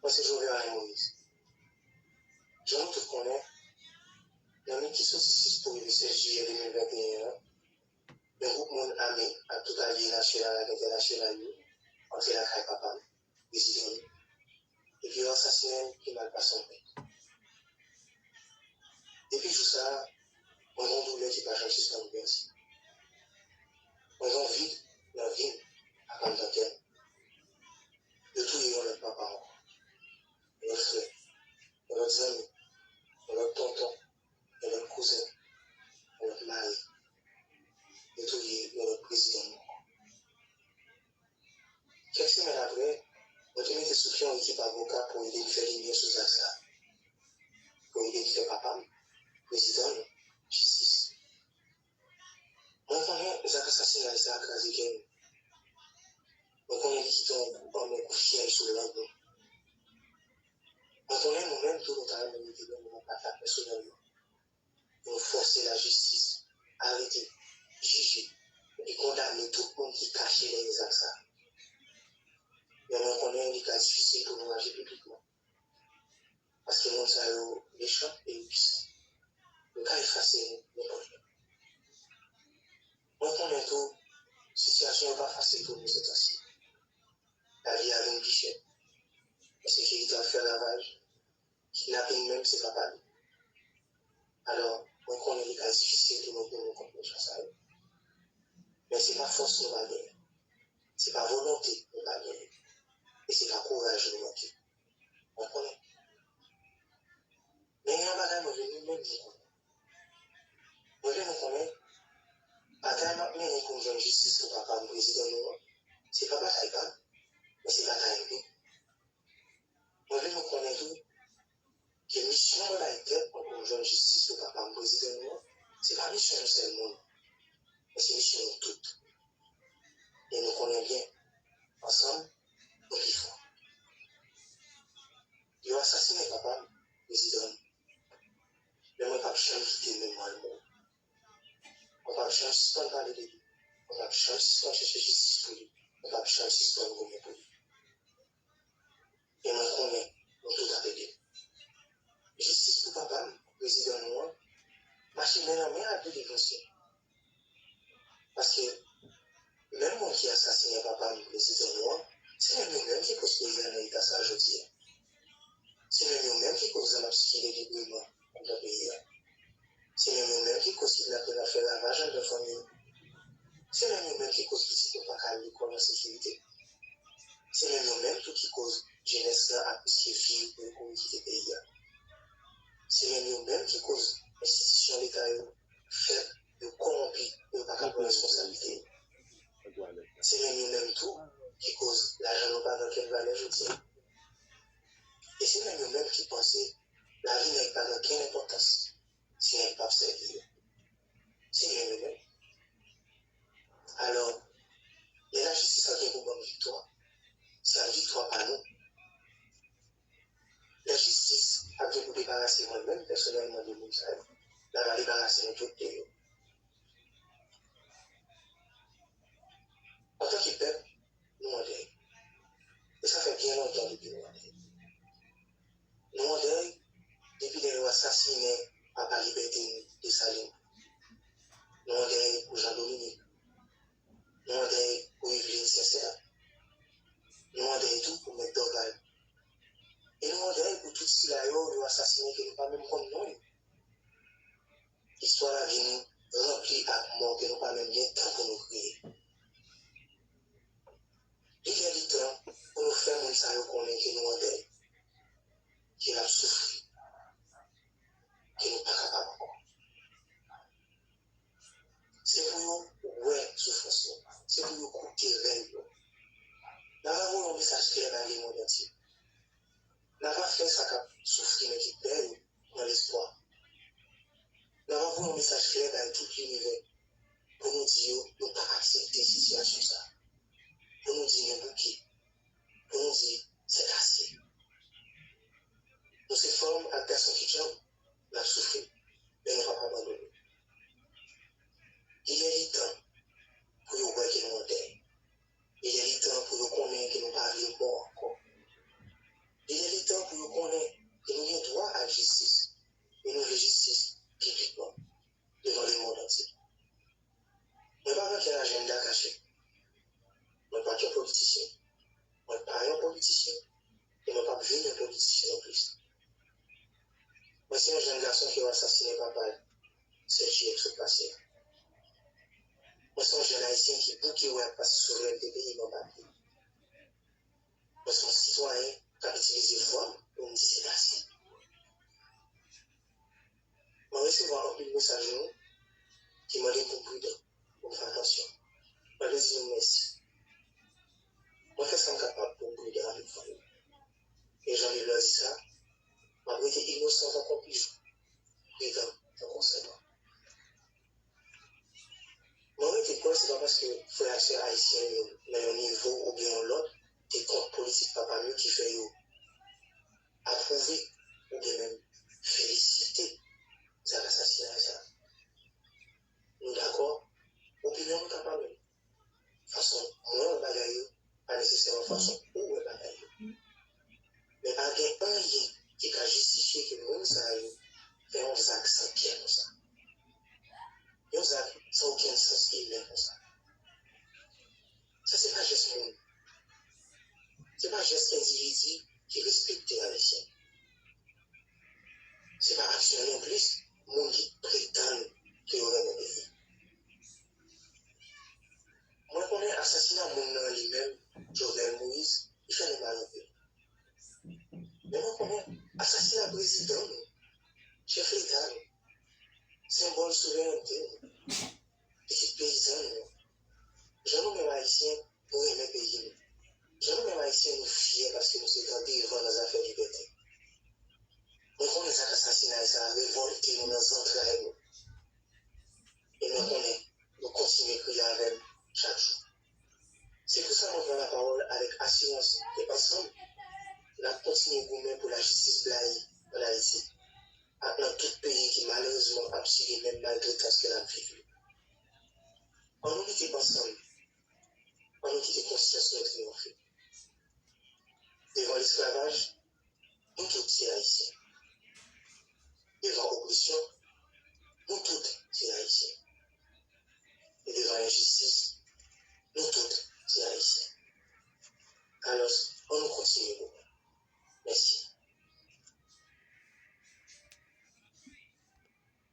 Moi, c'est Jovenel Moïse. Je nous tout connais. L'année qui sont 6 pour le 16 juillet 2021, le groupe Mon Ami a tout allié national et international entre la Caille Papa, président, et puis assassiné qui mal pas son père. Depuis tout ça, on a douleur qui pas changé sur le pays. On a envie, la vie, à Canada, de tout y notre papa, notre frère, notre ami, notre tonton, notre cousin, notre mari, de tout y notre président. Quelques semaines après, on a mis soufflé en équipe avocat pour aider à faire lumière sous ça, pour aider à faire papa, président, justice. On connaît les assassinats de la Krasiken. On connaît les qui sont en couché sur le lendemain. On connaît nous-mêmes tout le temps, nous n'avons pas fait personnellement. Pour forcer la justice, arrêter, juger et condamner tout le monde qui cache les actes. Mais on connaît les cas difficiles pour nous agir publiquement. Parce que nous sommes méchants et puissants. Le cas est facile, n'importe quoi. On connaît tout, la situation n'est pas facile pour nous cette fois-ci. La vie a une guichet. La sécurité a fait lavage. Kidnapping même, c'est pas pareil. Alors, on connaît les cas difficiles pour nous contre les choses. Mais ce n'est pas force nous va gagner. Ce n'est pas volonté nous va gagner. Et ce n'est pas courage nous manquer. On connaît. Mais il y a un bagage, nous venons nous-mêmes nous connaître. Nous venons nous connaître. Bataille maintenant pour une justice pour papa, le président nous. Ce n'est pas bataille, mais c'est bataille nous. Nous venons nous connaître tout. Que mission de la tête pour une jeune justice pour papa, le président nous. Ce n'est pas mission de seul monde. Mais c'est mission de toutes. Et nous connaissons bien. Ensemble, nous vivons. Ils ont assassiné papa, le président. Mais moi, je ne peux pas quitter même moi le monde. On ne peut pas changer si on parle de lui. On ne peut pas changer si on cherche justice pour lui. On ne peut pas changer si on remet pour lui. Et moi, je connais, nous tous appelés. Justice pour papa, le président noir, machine maintenant, mais à plus défense. Parce que même moi qui assassiné papa, le président noir, c'est même nous-mêmes qui cause le dans l'état ça aujourd'hui. C'est même nous-mêmes qui cause la psychique librement dans le pays. C'est même nous-mêmes qui cause la peine à faire lavage de famille. C'est même nous-mêmes qui cause petit peu pas l'école en sécurité. C'est même nous-mêmes qui cause jeunesse à plus que fille pour quitter le pays. C'est même nous-mêmes qui cause l'institution de l'État fait de corrompre de pas prendre responsabilité. C'est même nous-mêmes tout qui cause l'argent n'a pas dans quelle valeur je dis. Et c'est même nous-mêmes qui pensons la vie n'a pas dans quelle importance si elle n'est pas servie. C'est même nous-mêmes. Alors, il y a la justice qui a une bonne victoire. C'est une victoire à nous. La justice a dû nous débarrasser moi-même, personnellement, de nous. Elle va débarrasser de tout le En tant que peuple, nous en deuil. Et ça fait bien longtemps depuis nous en deuil. Nous en deuil, depuis les assassinés Papa Liberté de Saline. Nous en deuil pour Jean-Dominique. Nous en deuil pour Yveline Sincère. Nous en deuil tout pour M. Dorval. Et nous en deuil pour tout ce qui a eu assassiné que nous pas même comme nous. L'histoire a venu remplie à mort que nous pas même bien temps pour nous crier. Il y a du temps pour nous faire mon ça connaître que nous en deuil. Qu'il a souffert. Que nous pas capables encore. C'est pour nous, ouais, souffrance. C'est pour nous couper règles. Nous avons un message clair dans le monde entier. Nous avons fait ça qui souffrir, mais qui perd dans l'espoir. Nous avons un message clair dans tout l'univers pour nous dire que nous ne pouvons pas accepter cette situation. Pour nous dire nous bouquet. Pour nous dire c'est assez. Nous sommes formes à personnes qui jambe, nous avons souffert, mais nous ne pouvons pas abandonner. Il y a du temps pour nous voir que nous en deuil. Il y a du temps pour nous connaître que nous ne pouvons pas vivre encore. Il y a du des pays non papier. Parce que citoyen qui a utilisé forme, on me dit c'est assez. Je recevoir un peu de message qui m'a dit pour prudent, pour faire attention. Je vais dire merci. Moi, je suis capable pour prudent avec vous. Et j'en ai leur dit ça. Je vais être innocent encore plus. Prudent, je conseille pas. Moi, je dis quoi, c'est pas parce que les frères et sœurs haïtiens, dans un niveau ou bien l'autre, des comptes politiques pas mieux qui fait approuver ou bien même féliciter ça l'assassinat ça. Nous d'accord, opinion nous capable. Façon moi on bagaille, pas nécessairement façon où on bagaille. Mais pas un lien qui a justifié que nous ça fait un acte sans pied comme ça. Un acte sans aucun sens humain comme ça. Ça c'est pas juste monde. C'est pas juste individu qui respecte les siens. C'est pas action non plus, monde qui prétend que y aurait un pays. Moi, je connais l'assassinat de mon lui-même, Jovenel Moïse, il fait le mal un peu. Mais moi, je connais l'assassinat du président, chef d'État, symbole de souveraineté, petit paysan. Je nous mets haïtiens pour aimer le pays. Je nous mets haïtiens nous fiers parce que nous sommes devant les affaires de liberté. Nous connaissons cet assassinat et ça a révolté nous dans les entrailles. Et nous continuons à crier avec chaque jour. C'est pour ça que nous prenons la parole avec assurance et ensemble, nous continuons pour la justice en Haïti, dans tout pays qui malheureusement a subi même malgré tout ce que nous vivons.